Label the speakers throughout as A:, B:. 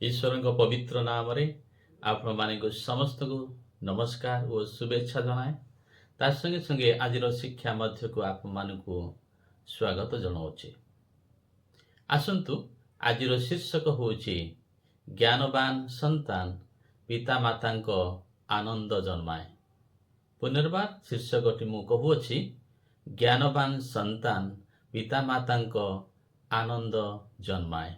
A: ईश्वर पवित्र नाम आपण मानक समस्त को नमस्कार और शुभेच्छा जनाए। ता संगे संगे आज शिक्षा मध्य को आप मानक स्वागत जनाऊे। आसतु आज शीर्षक हूँ ज्ञानवान संतान पिता माता आनंद जन्माए। पुनर्बार शीर्षकटी मु कहूँगी ज्ञानवान संतान पिता माता आनंद जन्माए।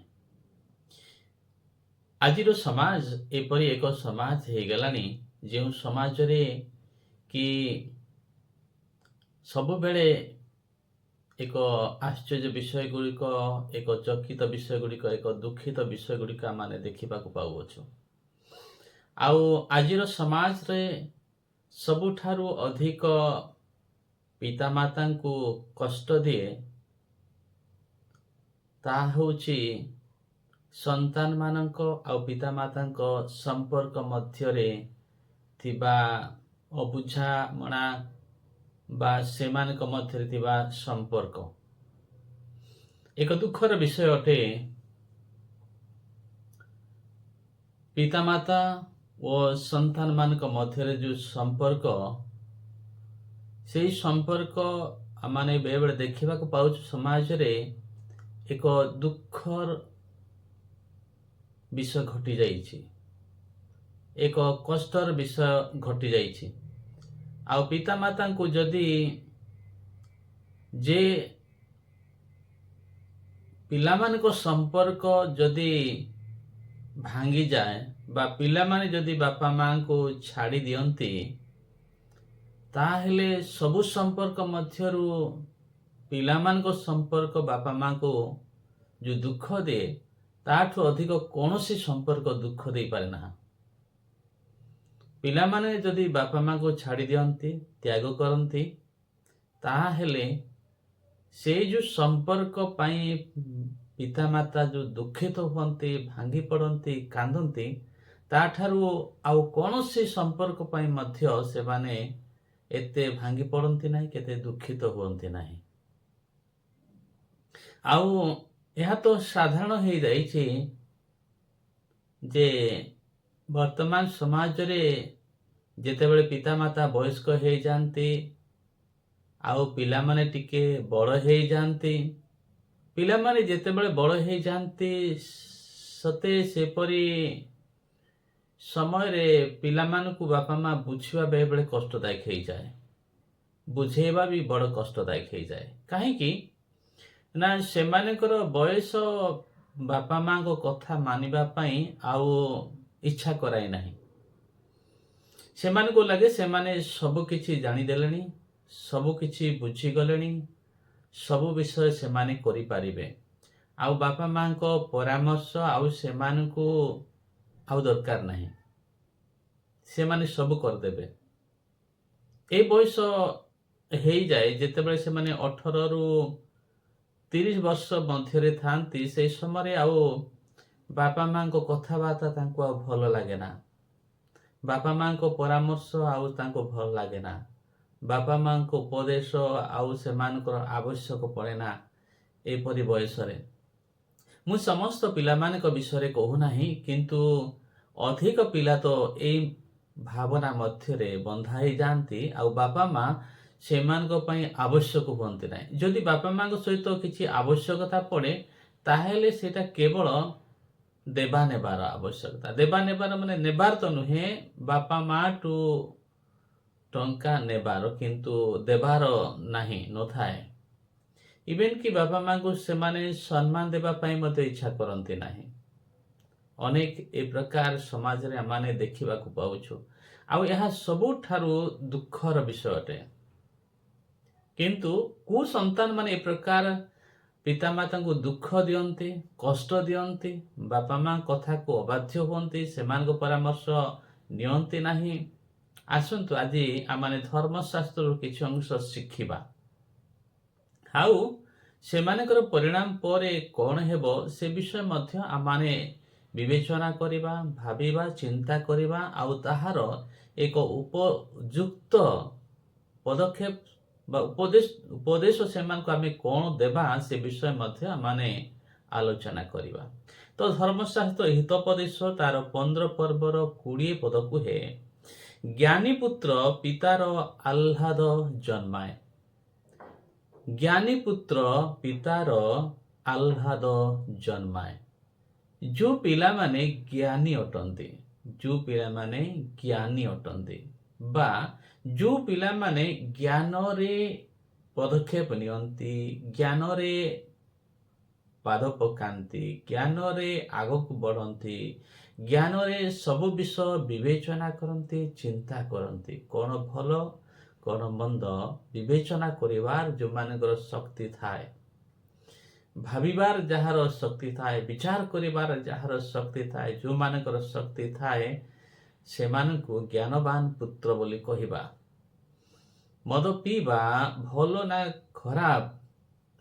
A: आज समाज एपरी एक समाज हो गलानी जो समाज रे कि सब बेले एक आश्चर्य विषय गुड़िक एक चकित विषय गुड़िक एक दुखित विषय गुड़िक माने देखा पाऊछु। आज समाज रे सबुठारु अधिक पिता माता को कष्ट दिए ता होची संतान मानक आ पिता माता संपर्क मध्यरे थिबा अबुझामणा बा सेमानक मध्यरे थिबा संपर्क एक दुखर विषय अटे। पिता माता और संतान मानक मध्यरे जो संपर्क से संपर्क माने बेबे देखा पाउछ समाज रे एक दुखर विषय घटी जाइछि, एक कष्टर विषय घटी जाइछि। आ पिता माता को जदि जे पिला मान को संपर्क जदि भांगी जाए बा पिला माने जदि बापा मां को छाड़ी दियंती ताहेले सबु संपर्क मध्यरु पिला मान को संपर्क बापा मां को जो दुख दे ताठु अधिक कौनसी संपर्क दुख दे पारे ना। पिला माने जदि बापा मां को छाड़ी दियंती त्याग करंती ताहेले से जो संपर्क पाई पिता माता जो दुखित होती भांगी पड़ती कांदती ताठारु आउ कौनसी संपर्क पाई मध्य से माने एते भांगी पड़ती नहीं केते दुखित होती नहीं। आउ यह तो साधारण हो जाइए जे वर्तमान समाज रे जेतेबेले पिता माता वयस्क हो जाती आउ पिला माने टिके बड़ हो जाती पिला माने जेतेबेले बड़ हो जाती सते सेपरी समय रे पिला मानकु बापा मां बुझिबा बेले बेले कष्टदायक हो जाए, बुझेबा भी बड़ कष्टदायक हो जाए। कहीं ना से मानकर बयस बापा मां को कथा मानिबा पई आउ इच्छा कराई नहीं। से मान को लगे से माने सब किछि जानी देलेनी, सब किछि बुझी गलेनी, सब विषय से माने करि पारिबे आउ बापा मां को परामर्श आउ से मान को आउ दरकार नहीं, से माने सब कर देबे। ए बयस हेई जाए जेतेबेले से माने 18 रु 30 वर्ष मध्य थांती से समय आउ बापा मां को कथबार्ता तांको आउ भल लागे ना, बापा मां को परामर्श आउ तांको भल लागे ना, बापा मां को उपदेश आउ से मानकर आवश्यक पड़े ना। एपरि बयस रे मु समस्त पिला मानक विषय कहू नाही, किंतु अधिक पिला तो ए भावना मध्य रे बंधाई जानती आउ बापा मां सेमानक पई आवश्यक हुअन्ति नाही। जदि बापा मां सहित किछि आवश्यकता पड़े ताहेले सेटा केवल देबा नेबार आवश्यकता। देबा नेबार माने नेबार तो नुहे बापा मां टू टंका नेबार किंतु देबार नाही न थाए। इवेन कि बापा मां को से माने सम्मान देबा पई मते इच्छा करन्ति नाही। अनेक ए प्रकार समाज रे माने देखिबा को पाउछु आउ यह सबुठारु दुखर विषय अटे। किंतु कु संतान माने ए प्रकार पिता माता को दुख दियंती कष्ट दियंती बापा मां कथा को अबाध्य होती सेमान को परामर्श नियंती नहीं। आसंतु आज आमाने धर्मशास्त्र किछि अंश शिखिबा आउ सेमानकर परिणाम परे कौन हेबो से विषय मध्य आमाने विवेचना करिबा भाबिबा चिंता करिबा आउ ताहार एक उपयुक्त पदक्षेप उपदेश से आम कौन देवा से विषय माने आलोचना करिबा। ତ ଧର୍ମଶାସ୍ତ୍ର ହିତୋପଦେଶ ତାର 15 ପର୍ବର 20 ପଦ କୁହେ, ଜ୍ଞାନୀ ପୁତ୍ର ପିତାର ଆହ୍ଲାଦ ଜନ୍ମାଏ। ଜ୍ଞାନୀ ପୁତ୍ର ପିତାର ଆହ୍ଲାଦ ଜନ୍ମାଏ। ଯେଉଁ ପିଲାମାନେ ଜ୍ଞାନୀ ଅଟନ୍ତି, ଯେଉଁ ପିଲାମାନେ ଜ୍ଞାନୀ ଅଟନ୍ତି ବା ଯେଉଁ ପିଲାମାନେ ଜ୍ଞାନରେ ପଦକ୍ଷେପ ନିଅନ୍ତି, ଜ୍ଞାନରେ ପାଦ ପକାନ୍ତି, ଜ୍ଞାନରେ ଆଗକୁ ବଢ଼ନ୍ତି, ଜ୍ଞାନରେ ସବୁ ବିଷୟ ବିବେଚନା କରନ୍ତି, ଚିନ୍ତା କରନ୍ତି, କ'ଣ ଭଲ କ'ଣ ମନ୍ଦ ବିବେଚନା କରିବାର ଯେଉଁମାନଙ୍କର ଶକ୍ତି ଥାଏ, ଭାବିବାର ଯାହାର ଶକ୍ତି ଥାଏ, ବିଚାର କରିବାର ଯାହାର ଶକ୍ତି ଥାଏ, ଯେଉଁମାନଙ୍କର ଶକ୍ତି ଥାଏ, ସେମାନଙ୍କୁ ଜ୍ଞାନବାନ ପୁତ୍ର ବୋଲି କହିବା। ମଦ ପିଇବା ଭଲ ନା ଖରାପ,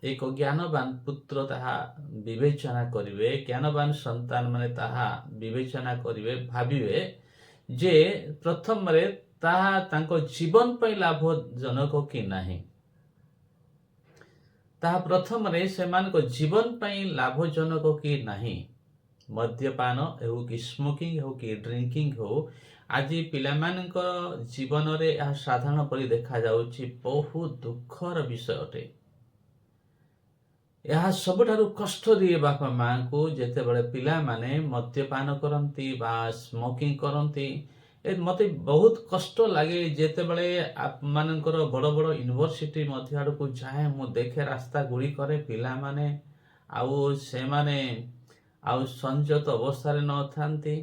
A: ଏକ ଜ୍ଞାନବାନ ପୁତ୍ର ତାହା ବିବେଚନା କରିବେ, ଜ୍ଞାନବାନ ସନ୍ତାନ ମାନେ ତାହା ବିବେଚନା କରିବେ, ଭାବିବେ ଯେ ପ୍ରଥମରେ ତାହା ତାଙ୍କ ଜୀବନ ପାଇଁ ଲାଭଜନକ କି ନାହିଁ, ତାହା ପ୍ରଥମରେ ସେମାନଙ୍କ ଜୀବନ ପାଇଁ ଲାଭଜନକ କି ନାହିଁ। ମଦ୍ୟପାନ ହେଉ କି ସ୍ମୋକିଂ ହେଉ କି ଡ୍ରିଙ୍କିଂ ହେଉ, ଆଜି ପିଲାମାନଙ୍କ ଜୀବନରେ ଏହା ସାଧାରଣ ପରି ଦେଖାଯାଉଛି। ବହୁତ ଦୁଃଖର ବିଷୟ ଅଟେ। ଏହା ସବୁଠାରୁ କଷ୍ଟ ଦିଏ ବାପା ମାଙ୍କୁ, ଯେତେବେଳେ ପିଲାମାନେ ମଦ୍ୟପାନ କରନ୍ତି ବା ସ୍ମୋକିଂ କରନ୍ତି। ମୋତେ ବହୁତ କଷ୍ଟ ଲାଗେ ଯେତେବେଳେ ଆପଣମାନଙ୍କର ବଡ଼ ବଡ଼ ୟୁନିଭର୍ସିଟି ମଧ୍ୟ ଆଡ଼କୁ ଯାଏ, ମୁଁ ଦେଖେ ରାସ୍ତା ଗୁଡ଼ିକରେ ପିଲାମାନେ ସେମାନେ ସଂଯତ ଅବସ୍ଥାରେ ନଥାନ୍ତି,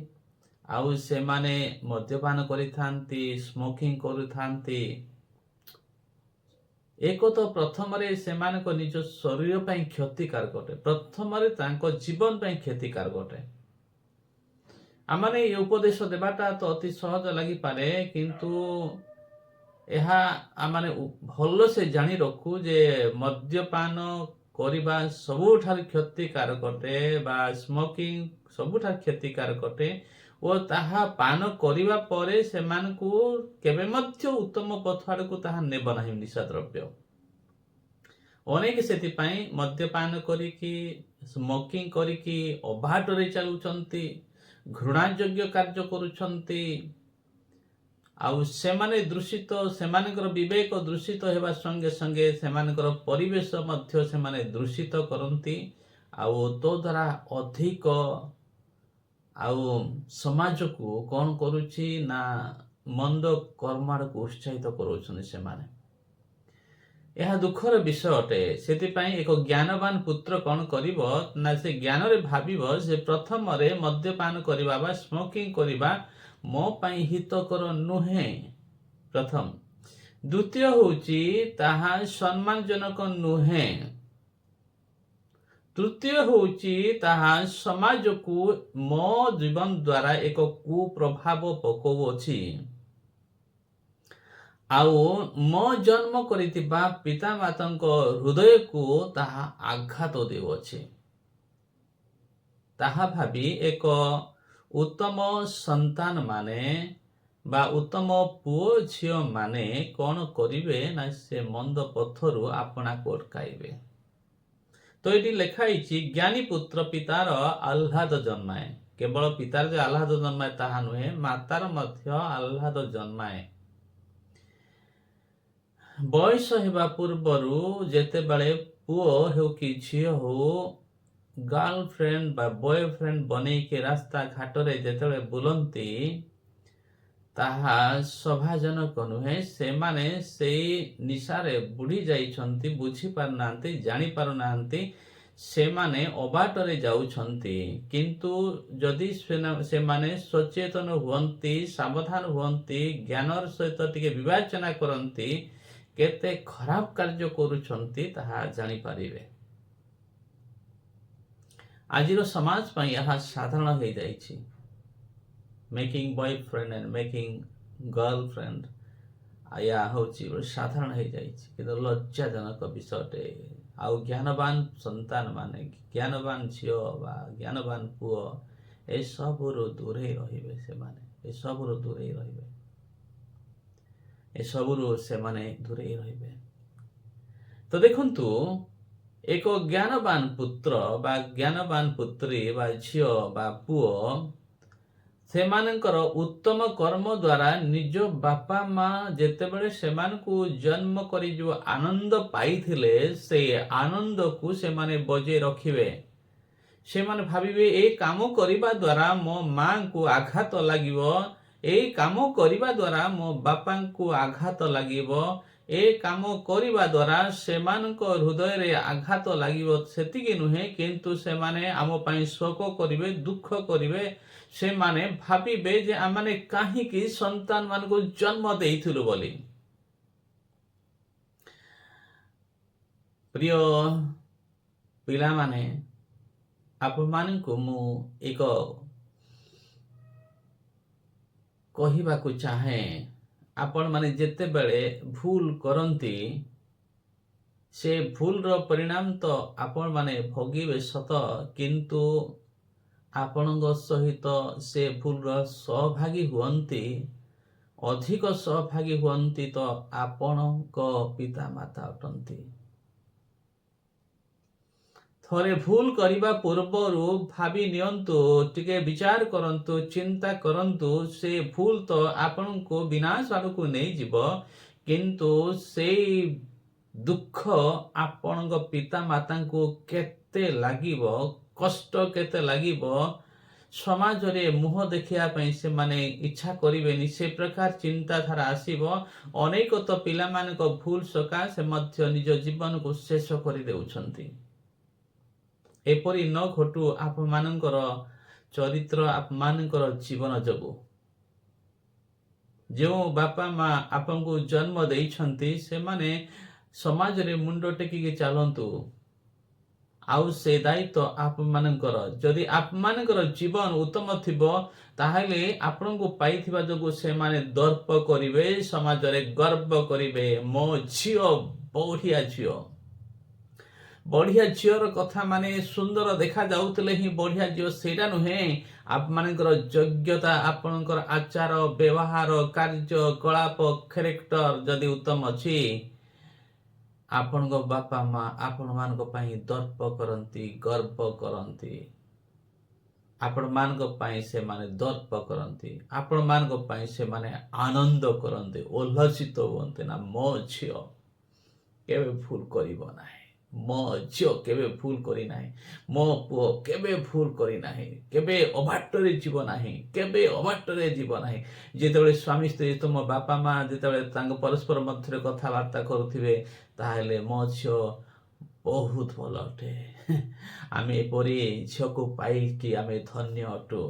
A: ସେମାନେ ମଦ୍ୟପାନ କରିଥାନ୍ତି, ସ୍ମୋକିଂ କରୁଥାନ୍ତି। ଏକ ତ ପ୍ରଥମରେ ସେମାନଙ୍କ ନିଜ ଶରୀର ପାଇଁ କ୍ଷତିକାରକ ଅଟେ, ପ୍ରଥମରେ ତାଙ୍କ ଜୀବନ ପାଇଁ କ୍ଷତିକାରକ ଅଟେ। ଆମମାନେ ଏହି ଉପଦେଶ ଦେବାଟା ତ ଅତି ସହଜ ଲାଗିପାରେ, କିନ୍ତୁ ଏହା ଆମମାନେ ଭଲସେ ଜାଣି ରଖୁ ଯେ ମଦ୍ୟପାନ କରିବା ସବୁଠାରୁ କ୍ଷତିକାରକ ଅଟେ ବା ସ୍ମୋକିଂ ସବୁଠାରୁ କ୍ଷତିକାରକ ଅଟେ ଓ ତାହା ପାନ କରିବା ପରେ ସେମାନଙ୍କୁ କେବେ ମଧ୍ୟ ଉତ୍ତମ ପଥ ଆଡ଼କୁ ତାହା ନେବ ନାହିଁ। ନିଶା ଦ୍ରବ୍ୟ ଅନେକ ସେଥିପାଇଁ ମଦ୍ୟପାନ କରିକି ସ୍ମୋକିଂ କରିକି ଅବାଟରେ ଚାଲୁଛନ୍ତି, ଘୃଣାଯୋଗ୍ୟ କାର୍ଯ୍ୟ କରୁଛନ୍ତି, ସେମାନେ ଦୂଷିତ, ସେମାନଙ୍କର ବିବେକ ଦୂଷିତ ହେବା ସଙ୍ଗେ ସଙ୍ଗେ ସେମାନଙ୍କର ପରିବେଶ ମଧ୍ୟ ସେମାନେ ଦୂଷିତ କରନ୍ତି। ତ ଦ୍ୱାରା ଅଧିକ ସମାଜକୁ କ'ଣ କରୁଛି ନା ମନ୍ଦ କର୍ମ ଆଡ଼କୁ ଉତ୍ସାହିତ କରୁଛନ୍ତି ସେମାନେ। ଏହା ଦୁଃଖର ବିଷୟ ଅଟେ। ସେଥିପାଇଁ ଏକ ଜ୍ଞାନବାନ ପୁତ୍ର କ'ଣ କରିବ ନା ସେ ଜ୍ଞାନରେ ଭାବିବ ଯେ ପ୍ରଥମରେ ମଦ୍ୟପାନ କରିବା ବା ସ୍ମୋକିଂ କରିବା ମୋ ପାଇଁ ହିତକର ନୁହେଁ, ପ୍ରଥମ। ଦ୍ୱିତୀୟ ହେଉଛି ତାହା ସମ୍ମାନଜନକ ନୁହେଁ। ତୃତୀୟ ହେଉଛି ତାହା ସମାଜକୁ ମୋ ଜୀବନ ଦ୍ୱାରା ଏକ କୁପ୍ରଭାବ ପକାଉଅଛି, ମୋ ଜନ୍ମ କରିଥିବା ପିତାମାତାଙ୍କ ହୃଦୟକୁ ତାହା ଆଘାତ ଦେଉଅଛି। ତାହା ଭାବି ଏକ ଉତ୍ତମ ସନ୍ତାନ ମାନେ ବା ଉତ୍ତମ ପୁଅ ଝିଅ ମାନେ କ'ଣ କରିବେ ନା ସେ ମନ୍ଦ ପଥରୁ ଆପଣାକୁ ଅଟକାଇବେ। ତ ଏଠି ଲେଖା ହେଇଛି ଜ୍ଞାନୀ ପୁତ୍ର ପିତାର ଆହ୍ଲାଦ ଜନ୍ମାଏ। କେବଳ ପିତାର ଯେ ଆହ୍ଲାଦ ଜନ୍ମାଏ ତାହା ନୁହେଁ, ମାତାର ମଧ୍ୟ ଆହ୍ଲାଦ ଜନ୍ମାଏ। ବୟସ ହେବା ପୂର୍ବରୁ ଯେତେବେଳେ ପୁଅ ହେଉ କି ଝିଅ ହେଉ ଗାର୍ଲଫ୍ରେଣ୍ଡ ବା ବୟଫ୍ରେଣ୍ଡ ବନେଇକି ରାସ୍ତା ଘାଟରେ ଯେତେବେଳେ ବୁଲନ୍ତି, ତାହା ଶୋଭାଜନକ ନୁହେଁ। ସେମାନେ ସେଇ ନିଶାରେ ବୁଡ଼ି ଯାଇଛନ୍ତି, ବୁଝିପାରୁନାହାନ୍ତି, ଜାଣିପାରୁନାହାନ୍ତି, ସେମାନେ ଅବାଟରେ ଯାଉଛନ୍ତି। କିନ୍ତୁ ଯଦି ସେମାନେ ସଚେତନ ହୁଅନ୍ତି, ସାବଧାନ ହୁଅନ୍ତି, ଜ୍ଞାନର ସହିତ ଟିକେ ବିବେଚନା କରନ୍ତି, କେତେ ଖରାପ କାର୍ଯ୍ୟ କରୁଛନ୍ତି ତାହା ଜାଣିପାରିବେ। ଆଜିର ସମାଜ ପାଇଁ ଏହା ସାଧାରଣ ହେଇଯାଇଛି। Making boyfriend and making girlfriend ଏହା ହେଉଛି ସାଧାରଣ ହେଇଯାଇଛି, କିନ୍ତୁ ଲଜ୍ଜାଜନକ ବିଷୟଟେ। ଜ୍ଞାନବାନ ସନ୍ତାନ ମାନେ, ଜ୍ଞାନବାନ ଝିଅ ବା ଜ୍ଞାନବାନ ପୁଅ ଏସବୁରୁ ଦୂରେଇ ରହିବେ। ସେମାନେ ଏସବୁରୁ ଦୂରେଇ ରହିବେ, ଏସବୁରୁ ସେମାନେ ଦୂରେଇ ରହିବେ। ତ ଦେଖନ୍ତୁ, ଏକ ଜ୍ଞାନବାନ ପୁତ୍ର ବା ଜ୍ଞାନବାନ ପୁତ୍ରୀ ବା ଝିଅ ବା ପୁଅ ସେମାନଙ୍କର ଉତ୍ତମ କର୍ମ ଦ୍ୱାରା ନିଜ ବାପା ମା ଯେତେବେଳେ ସେମାନଙ୍କୁ ଜନ୍ମ କରି ଯେଉଁ ଆନନ୍ଦ ପାଇଥିଲେ ସେଇ ଆନନ୍ଦକୁ ସେମାନେ ବଜାୟ ରଖିବେ। ସେମାନେ ଭାବିବେ ଏଇ କାମ କରିବା ଦ୍ୱାରା ମୋ ମାଙ୍କୁ ଆଘାତ ଲାଗିବ, ଏଇ କାମ କରିବା ଦ୍ୱାରା ମୋ ବାପାଙ୍କୁ ଆଘାତ ଲାଗିବ, ଏ କାମ କରିବା ଦ୍ୱାରା ସେମାନଙ୍କ ହୃଦୟରେ ଆଘାତ ଲାଗିବ। ସେତିକି ନୁହେଁ, କିନ୍ତୁ ସେମାନେ ଆମ ପାଇଁ ଶୋକ କରିବେ, ଦୁଃଖ କରିବେ। ସେମାନେ ଭାବିବେ ଯେ ଆମେ କାହିଁକି ସନ୍ତାନ ମାନଙ୍କୁ ଜନ୍ମ ଦେଇଥିଲୁ ବୋଲି। ପ୍ରିୟ ପିଲାମାନେ, ଆପଣମାନଙ୍କୁ ମୁଁ ଏକ କହିବାକୁ ଚାହେଁ, ଆପଣମାନେ ଯେତେବେଳେ ଭୁଲ କରନ୍ତି ସେ ଭୁଲର ପରିଣାମ ତ ଆପଣମାନେ ଭୋଗିବେ ସତ, କିନ୍ତୁ ଆପଣଙ୍କ ସହିତ ସେ ଭୁଲର ସହଭାଗୀ ହୁଅନ୍ତି, ଅଧିକ ସହଭାଗୀ ହୁଅନ୍ତି ତ ଆପଣଙ୍କ ପିତାମାତା ଅଟନ୍ତି। ଥରେ ଭୁଲ କରିବା ପୂର୍ବରୁ ଭାବି ନିଅନ୍ତୁ, ଟିକେ ବିଚାର କରନ୍ତୁ, ଚିନ୍ତା କରନ୍ତୁ, ସେ ଭୁଲ ତ ଆପଣଙ୍କୁ ବିନାଶ ଆଡ଼କୁ ନେଇଯିବ, କିନ୍ତୁ ସେଇ ଦୁଃଖ ଆପଣଙ୍କ ପିତାମାତାଙ୍କୁ କେତେ ଲାଗିବ, କଷ୍ଟ କେତେ ଲାଗିବ, ସମାଜରେ ମୁହଁ ଦେଖିବା ପାଇଁ ସେମାନେ ଇଚ୍ଛା କରିବେନି, ସେ ପ୍ରକାର ଚିନ୍ତାଧାରା ଆସିବ। ଅନେକ ତ ପିଲାମାନଙ୍କ ଭୁଲ ସକାଶେ ମଧ୍ୟ ନିଜ ଜୀବନକୁ ଶେଷ କରିଦେଉଛନ୍ତି। ଏପରି ନ ଘଟୁ ଆପଣମାନଙ୍କର ଚରିତ୍ର, ଆପଣମାନଙ୍କର ଜୀବନ ଯୋଗୁଁ। ଯେଉଁ ବାପା ମା ଆପଣଙ୍କୁ ଜନ୍ମ ଦେଇଛନ୍ତି ସେମାନେ ସମାଜରେ ମୁଣ୍ଡ ଟେକିକି ଚାଲନ୍ତୁ, ଆଉ ସେ ଦାୟିତ୍ୱ ଆପଣମାନଙ୍କର। ଯଦି ଆପଣମାନଙ୍କର ଜୀବନ ଉତ୍ତମ ଥିବ ତାହେଲେ ଆପଣଙ୍କୁ ପାଇଥିବା ଯୋଗୁଁ ସେମାନେ ଦର୍ପ କରିବେ, ସମାଜରେ ଗର୍ବ କରିବେ, ମୋ ଝିଅ ବଢ଼ିଆ ଝିଅ। ବଢ଼ିଆ ଝିଅର କଥା ମାନେ ସୁନ୍ଦର ଦେଖାଯାଉଥିଲେ ହିଁ ବଢ଼ିଆ ଝିଅ ସେଇଟା ନୁହେଁ। ଆପଣମାନଙ୍କର ଯୋଗ୍ୟତା, ଆପଣଙ୍କର ଆଚାର ବ୍ୟବହାର, କାର୍ଯ୍ୟକଳାପ, କ୍ୟାରେକ୍ଟର ଯଦି ଉତ୍ତମ ଅଛି, ଆପଣଙ୍କ ବାପା ମା ଆପଣମାନଙ୍କ ପାଇଁ ଦର୍ପ କରନ୍ତି, ଗର୍ବ କରନ୍ତି। ଆପଣମାନଙ୍କ ପାଇଁ ସେମାନେ ଦର୍ପ କରନ୍ତି, ଆପଣମାନଙ୍କ ପାଇଁ ସେମାନେ ଆନନ୍ଦ କରନ୍ତି, ଉଲ୍ଲସିତ ହୁଅନ୍ତି। ନା, ମୋ ଝିଅ କେବେ ଭୁଲ କରିବ ନାହିଁ, ମୋ ଝିଅ କେବେ ଭୁଲ କରିନାହିଁ, ମୋ ପୁଅ କେବେ ଭୁଲ କରିନାହିଁ, କେବେ ଅବାଟରେ ଯିବ ନାହିଁ, କେବେ ଅବାଟରେ ଯିବ ନାହିଁ। ଯେତେବେଳେ ସ୍ୱାମୀ ସ୍ତ୍ରୀ, ତୁମ ବାପା ମା ଯେତେବେଳେ ତାଙ୍କ ପରସ୍ପର ମଧ୍ୟରେ କଥାବାର୍ତ୍ତା କରୁଥିବେ, ତାହେଲେ ମୋ ଝିଅ ବହୁତ ଭଲ ଅଟେ, ଆମେ ଏପରି ଝିଅକୁ ପାଇକି ଆମେ ଧନ୍ୟ ଅଟୁ।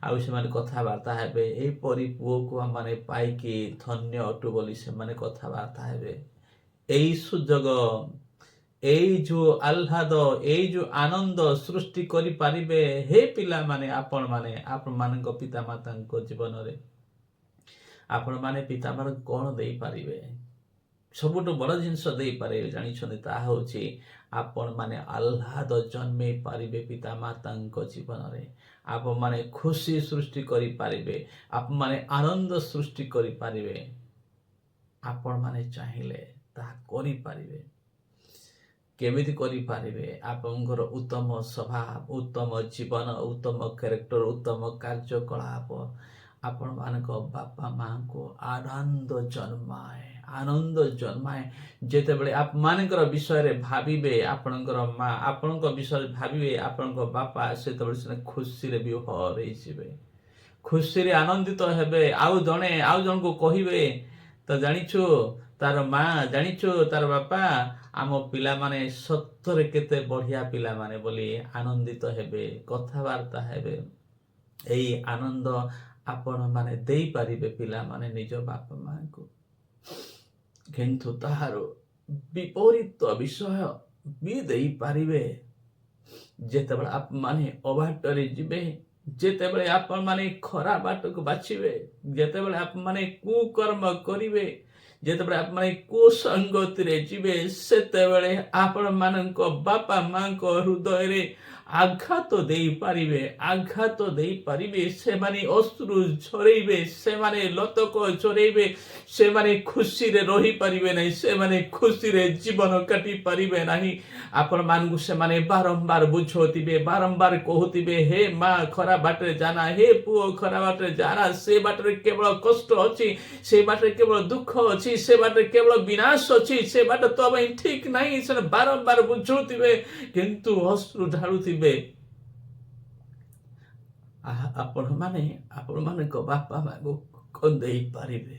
A: ଆଉ ସେମାନେ କଥାବାର୍ତ୍ତା ହେବେ, ଏହିପରି ପୁଅକୁ ଆମେ ପାଇକି ଧନ୍ୟ ଅଟୁ ବୋଲି ସେମାନେ କଥାବାର୍ତ୍ତା ହେବେ। ଏଇ ସୁଯୋଗ, ଏଇ ଯୋଉ ଆହ୍ଲାଦ, ଏଇ ଯୋଉ ଆନନ୍ଦ ସୃଷ୍ଟି କରିପାରିବେ ହେ ପିଲାମାନେ, ଆପଣମାନଙ୍କ ପିତାମାତାଙ୍କ ଜୀବନରେ ଆପଣମାନେ ପିତାମାତାଙ୍କୁ କ'ଣ ଦେଇପାରିବେ? ସବୁଠୁ ବଡ଼ ଜିନିଷ ଦେଇପାରିବେ ଜାଣିଛନ୍ତି, ତାହା ହେଉଛି ଆପଣମାନେ ଆହ୍ଲାଦ ଜନ୍ମେଇ ପାରିବେ ପିତାମାତାଙ୍କ ଜୀବନରେ। ଆପଣମାନେ ଖୁସି ସୃଷ୍ଟି କରିପାରିବେ, ଆପଣମାନେ ଆନନ୍ଦ ସୃଷ୍ଟି କରିପାରିବେ। ଆପଣମାନେ ଚାହିଁଲେ ତାହା କରିପାରିବେ। କେମିତି କରିପାରିବେ? ଆପଣଙ୍କର ଉତ୍ତମ ସ୍ୱଭାବ, ଉତ୍ତମ ଜୀବନ, ଉତ୍ତମ କ୍ୟାରେକ୍ଟର, ଉତ୍ତମ କାର୍ଯ୍ୟକଳାପ ଆପଣମାନଙ୍କ ବାପା ମାଙ୍କୁ ଆନନ୍ଦ ଜନ୍ମାଏ। ଯେତେବେଳେ ଆପଣମାନଙ୍କର ବିଷୟରେ ଭାବିବେ, ଆପଣଙ୍କର ମା ଆପଣଙ୍କ ବିଷୟରେ ଭାବିବେ, ଆପଣଙ୍କ ବାପା, ସେତେବେଳେ ସେ ଖୁସିରେ ବିଭୋର ହେଇଯିବେ, ଖୁସିରେ ଆନନ୍ଦିତ ହେବେ। ଆଉ ଜଣକୁ କହିବେ, ତ ଜାଣିଛୁ ତାର ମା, ଜାଣିଛୁ ତାର ବାପା, ଆମ ପିଲାମାନେ ସତରେ କେତେ ବଢ଼ିଆ ପିଲାମାନେ ବୋଲି ଆନନ୍ଦିତ ହେବେ, କଥାବାର୍ତ୍ତା ହେବେ। ଏଇ ଆନନ୍ଦ ଆପଣମାନେ ଦେଇପାରିବେ ପିଲାମାନେ ନିଜ ବାପା ମାଙ୍କୁ। କିନ୍ତୁ ତାହାର ବିପରୀତ ବିଷୟ ବି ଦେଇପାରିବେ। ଯେତେବେଳେ ଆପଣମାନେ ଅବାଟରେ ଯିବେ, ଯେତେବେଳେ ଆପଣମାନେ ଖରାପ ବାଟକୁ ବାଛିବେ, ଯେତେବେଳେ ଆପଣମାନେ କୁକର୍ମ କରିବେ, ଯେତେବେଳେ ଆପଣମାନେ କୁସଙ୍ଗତିରେ ଯିବେ, ସେତେବେଳେ ଆପଣମାନଙ୍କ ବାପା ମାଙ୍କ ହୃଦୟରେ ଆଘାତ ଦେଇପାରିବେ। ସେମାନେ ଅଶ୍ରୁ ଝରେଇବେ, ସେମାନେ ଲୋତକ ଝରେଇବେ, ସେମାନେ ଖୁସିରେ ରହିପାରିବେ ନାହିଁ, ସେମାନେ ଖୁସିରେ ଜୀବନ କାଟି ପାରିବେ ନାହିଁ। आपण मानकु सेमाने बारंबार बुझौथिबे, बारंबार कहूथिबे, हे माँ खरा बाटरे जाना, हे पुओ खरा बाटरे जाना, से बाटरे केवल कष्ट अछि, से बाटरे केवल दुख अछि, से बाटरे केवल विनाश अछि, से बाट तो ପାଇଁ ठीक ନାହିଁ, ସେ ବାରମ୍ବାର ବୁଝଉଥିବେ କିନ୍ତୁ ଅଶ୍ରୁ ଢାଳୁଥିବେ। ଆପଣମାନଙ୍କ ବାପା ମାଙ୍କୁ କଣ ଦେଇପାରିବେ?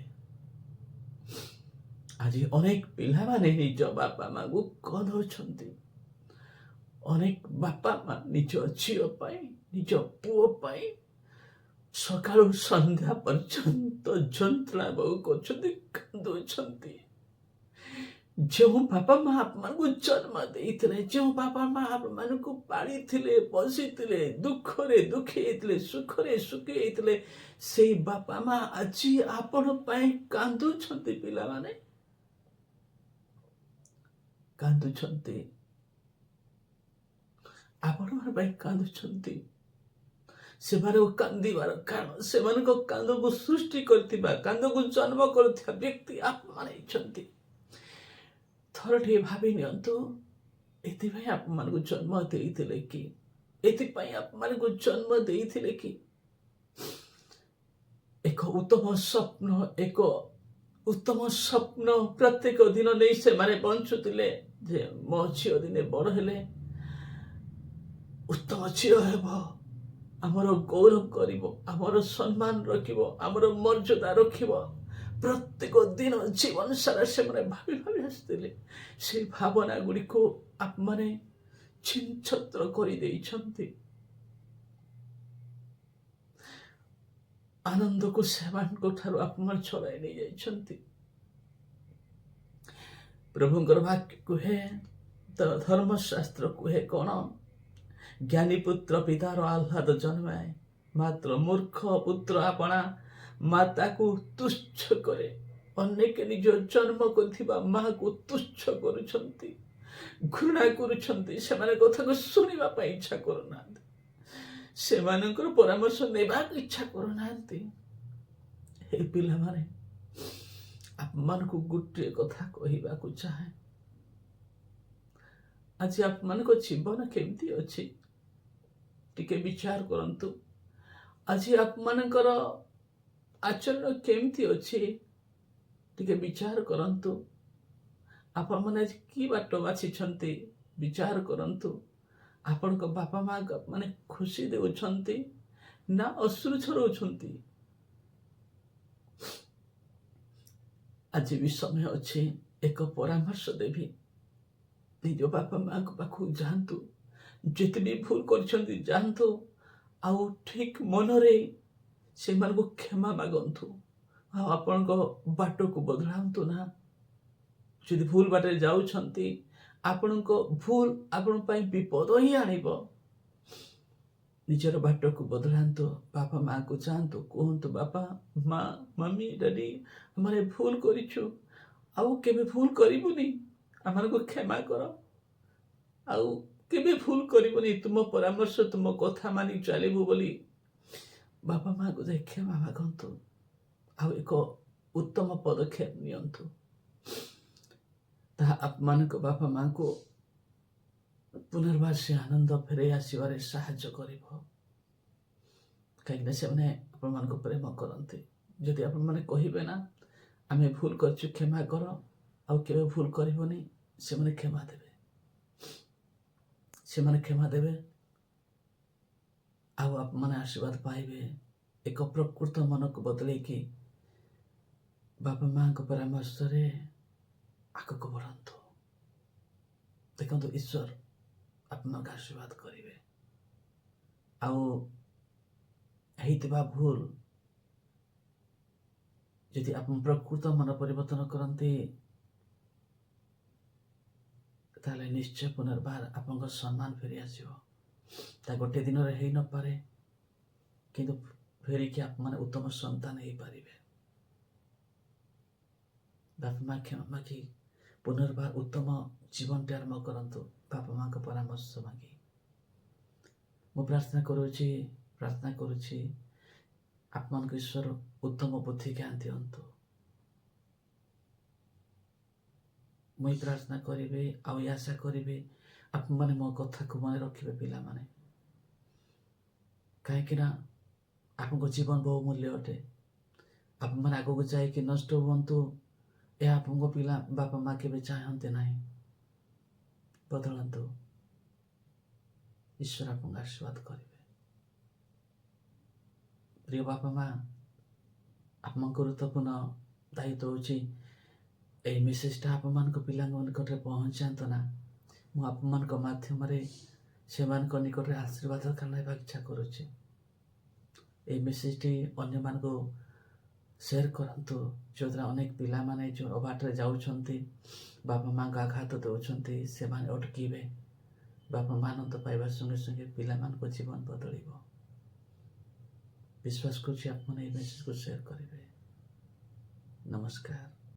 A: ଆଜି ଅନେକ ପିଲାମାନେ ନିଜ ବାପା ମାଙ୍କୁ କନ୍ଧଉଛନ୍ତି। ଅନେକ ବାପା ମା ନିଜ ଝିଅ ପାଇଁ, ନିଜ ପୁଅ ପାଇଁ ସକାଳୁ ସନ୍ଧ୍ୟା ପର୍ଯ୍ୟନ୍ତ ଯନ୍ତ୍ରଣା ଭୋଗ କରୁଛନ୍ତି, କାନ୍ଦୁଛନ୍ତି। ଯେଉଁ ବାପା ମା ଆପଣମାନଙ୍କୁ ଜନ୍ମ ଦେଇଥିଲେ, ଯେଉଁ ବାପା ମା ଆପଣମାନଙ୍କୁ ପାଳିଥିଲେ, ବସିଥିଲେ, ଦୁଃଖରେ ଦୁଃଖୀ ହେଇଥିଲେ, ସୁଖରେ ସୁଖୀ ହେଇଥିଲେ, ସେଇ ବାପା ମା ଆଜି ଆପଣ ପାଇଁ କାନ୍ଦୁଛନ୍ତି। ପିଲାମାନେ କାନ୍ଦୁଛନ୍ତି, ଆପଣଙ୍କ ପାଇଁ କାନ୍ଦୁଛନ୍ତି। ସେମାନଙ୍କୁ କାନ୍ଦିବାର କାରଣ, ସେମାନଙ୍କ କାନ୍ଦକୁ ସୃଷ୍ଟି କରିଥିବା, କାନ୍ଦକୁ ଜନ୍ମ କରୁଥିବା ବ୍ୟକ୍ତି ଆପଣମାନେ ହେଇଛନ୍ତି। ଥରଟିଏ ଭାବି ନିଅନ୍ତୁ, ଏଥିପାଇଁ ଆପଣମାନଙ୍କୁ ଜନ୍ମ ଦେଇଥିଲେ କି? ଏଥିପାଇଁ ଆପଣମାନଙ୍କୁ ଜନ୍ମ ଦେଇଥିଲେ କି? ଏକ ଉତ୍ତମ ସ୍ୱପ୍ନ ପ୍ରତ୍ୟେକ ଦିନ ନେଇ ସେମାନେ ବଞ୍ଚୁଥିଲେ ଯେ ମୋ ଝିଅ ଦିନେ ବଡ଼ ହେଲେ ଉତ୍ତମ ଝିଅ ହେବ, ଆମର ଗୌରବ କରିବ, ଆମର ସମ୍ମାନ ରଖିବ, ଆମର ମର୍ଯ୍ୟାଦା ରଖିବ। ପ୍ରତ୍ୟେକ ଦିନ ଜୀବନ ସାରା ସେମାନେ ଭାବି ଭାବି ଆସିଥିଲେ। ସେଇ ଭାବନା ଗୁଡ଼ିକୁ ଆପଣମାନେ ଛିନ୍ଛତ୍ର କରିଦେଇଛନ୍ତି। ଆନନ୍ଦକୁ ସେମାନଙ୍କ ଠାରୁ ଆପଣମାନେ ଛଡ଼ାଇ ନେଇଯାଇଛନ୍ତି। ପ୍ରଭୁଙ୍କର ବାକ୍ୟ କୁହେ, ଧର୍ମଶାସ୍ତ୍ର କୁହେ କଣ? ଜ୍ଞାନୀ ପୁତ୍ର ପିତାର ଆହ୍ଲାଦ ଜନ୍ମାଏ, ମାତ୍ର ମୂର୍ଖ ପୁତ୍ର ଆପଣା ମାତାକୁ ତୁଚ୍ଛ କରେ। ଅନେକ ନିଜ ଜନ୍ମ କରିଥିବା ମାକୁ ତୁଚ୍ଛ କରୁଛନ୍ତି, ଘୃଣା କରୁଛନ୍ତି, ସେମାନେ କଥାକୁ ଶୁଣିବା ପାଇଁ ଇଚ୍ଛା କରୁନାହାନ୍ତି, ସେମାନଙ୍କର ପରାମର୍ଶ ନେବାକୁ ଇଚ୍ଛା କରୁନାହାନ୍ତି। ହେ ପିଲାମାନେ, ଆପଣମାନଙ୍କୁ ଗୋଟିଏ କଥା କହିବାକୁ ଚାହେଁ। ଆଜି ଆପଣମାନଙ୍କ ଜୀବନ କେମିତି ଅଛି ଟିକେ ବିଚାର କରନ୍ତୁ। ଆଜି ଆପଣମାନଙ୍କର ଆଚରଣ କେମିତି ଅଛି ଟିକେ ବିଚାର କରନ୍ତୁ। ଆପଣମାନେ ଆଜି କି ବାଟ ବାଛିଛନ୍ତି ବିଚାର କରନ୍ତୁ। ଆପଣଙ୍କ ବାପା ମା ମାନେ ଖୁସି ଦେଉଛନ୍ତି ନା ଅଶ୍ରୁ ଝରଉଛନ୍ତି? ଆଜି ବି ସମୟ ଅଛି, ଏକ ପରାମର୍ଶ ଦେବି। ନିଜ ବାପା ମାଙ୍କ ପାଖକୁ ଯାଆନ୍ତୁ, ଯେତେ ବି ଭୁଲ କରିଛନ୍ତି ଯାଆନ୍ତୁ, ଆଉ ଠିକ ମନରେ ସେମାନଙ୍କୁ କ୍ଷମା ମାଗନ୍ତୁ, ଆଉ ଆପଣଙ୍କ ବାଟକୁ ବଦଳାନ୍ତୁ ନା। ଯଦି ଭୁଲ ବାଟରେ ଯାଉଛନ୍ତି, ଆପଣଙ୍କ ଭୁଲ ଆପଣଙ୍କ ପାଇଁ ବିପଦ ହିଁ ଆଣିବ। ନିଜର ବାଟକୁ ବଦଳାନ୍ତୁ, ବାପା ମାଙ୍କୁ ଯାଆନ୍ତୁ, କୁହନ୍ତୁ, ବାପା ମା, ମମି, ଡାଡି, ଆମେ ଭୁଲ କରିଛୁ, ଆଉ କେବେ ଭୁଲ କରିବୁନି, ଆମମାନଙ୍କୁ କ୍ଷମା କର, ଆଉ କେବେ ଭୁଲ କରିବୁନି, ତୁମ ପରାମର୍ଶ ତୁମ କଥା ମାନି ଚାଲିବୁ ବୋଲି ବାପା ମାଙ୍କୁ ଯାଇ କ୍ଷମା ମାଗନ୍ତୁ, ଆଉ ଏକ ଉତ୍ତମ ପଦକ୍ଷେପ ନିଅନ୍ତୁ। ତାହା ଆପଣମାନଙ୍କ ବାପା ମାଙ୍କୁ ପୁନର୍ବାର ସେ ଆନନ୍ଦ ଫେରାଇ ଆସିବାରେ ସାହାଯ୍ୟ କରିବ। କାହିଁକିନା ସେମାନେ ଆପଣମାନଙ୍କୁ ପ୍ରେମ କରନ୍ତି। ଯଦି ଆପଣମାନେ କହିବେ ନା ଆମେ ଭୁଲ କରିଛୁ, କ୍ଷମା କର, ଆଉ କେବେ ଭୁଲ କରିବନି, ସେମାନେ କ୍ଷମା ଦେବେ। ସେମାନେ କ୍ଷମା ଦେବେ, ଆଉ ଆପଣମାନେ ଆଶୀର୍ବାଦ ପାଇବେ। ଏକ ପ୍ରକୃତ ମନକୁ ବଦଳେଇକି ବାପା ମାଙ୍କ ପରାମର୍ଶରେ ଆଗକୁ ବଢ଼ନ୍ତୁ। ଦେଖନ୍ତୁ, ଈଶ୍ୱର ଆପଣଙ୍କୁ ଆଶୀର୍ବାଦ କରିବେ। ଆଉ ହେଇଥିବା ଭୁଲ ଯଦି ଆପଣ ପ୍ରକୃତ ମନ ପରିବର୍ତ୍ତନ କରନ୍ତି, ତାହେଲେ ନିଶ୍ଚୟ ପୁନର୍ବାର ଆପଣଙ୍କ ସମ୍ମାନ ଫେରି ଆସିବ। ତା ଗୋଟେ ଦିନରେ ହେଇନପାରେ, କିନ୍ତୁ ଫେରିକି ଆପଣମାନେ ଉତ୍ତମ ସନ୍ତାନ ହେଇପାରିବେ। ବାପା ମା କ୍ଷମା ମାଗି ପୁନର୍ବାର ଉତ୍ତମ ଜୀବନଟି ଆରମ୍ଭ କରନ୍ତୁ, ବାପା ମାଙ୍କ ପରାମର୍ଶ ମାଗି। ମୁଁ ପ୍ରାର୍ଥନା କରୁଛି ଆପଣଙ୍କୁ ଈଶ୍ୱର ଉତ୍ତମ ବୁଦ୍ଧି ଜ୍ଞାନ ଦିଅନ୍ତୁ। ମୁଁ ପ୍ରାର୍ଥନା କରିବି, ଆଉ ଆଶା କରିବି ଆପଣମାନେ ମୋ କଥାକୁ ମନେ ରଖିବେ ପିଲାମାନେ, କାହିଁକିନା ଆପଣଙ୍କ ଜୀବନ ବହୁମୂଲ୍ୟ ଅଟେ। ଆପଣମାନେ ଆଗକୁ ଯାଇକି ନଷ୍ଟ ହୁଅନ୍ତୁ ଏହା ଆପଣଙ୍କ ପିଲା ବାପା ମା କେବେ ଚାହାନ୍ତି ନାହିଁ। ବଦଳାନ୍ତୁ, ଈଶ୍ୱର ଆପଣଙ୍କୁ ଆଶୀର୍ବାଦ କରିବେ। ପ୍ରିୟ ବାପା ମା, ଆପଣଙ୍କ ଗୁରୁତ୍ୱପୂର୍ଣ୍ଣ ଦାୟିତ୍ୱ ହେଉଛି ଏହି ମେସେଜଟା ଆପଣମାନଙ୍କ ପିଲାଙ୍କ ନିକଟରେ ପହଞ୍ଚାନ୍ତୁ ନା। ମୁଁ ଆପଣମାନଙ୍କ ମାଧ୍ୟମରେ ସେମାନଙ୍କ ନିକଟରେ ଆଶୀର୍ବାଦ କାଢ଼ିବାକୁ ଇଚ୍ଛା କରୁଛି। ଏହି ମେସେଜଟି ଅନ୍ୟମାନଙ୍କୁ ସେୟାର କରନ୍ତୁ, ଯେଉଁଦ୍ୱାରା ଅନେକ ପିଲାମାନେ ଯେଉଁ ଅବାଟରେ ଯାଉଛନ୍ତି, ବାପା ମାଆଙ୍କ ଆଘାତ ଦେଉଛନ୍ତି, ସେମାନେ ଅଟକିବେ। ବାପା ମା ଆନନ୍ଦ ପାଇବା ସଙ୍ଗେ ସଙ୍ଗେ ପିଲାମାନଙ୍କ ଜୀବନ ବଦଳିବ। ବିଶ୍ୱାସ କରୁଛି ଆପଣ ଏହି ମେସେଜକୁ ସେୟାର କରିବେ। ନମସ୍କାର।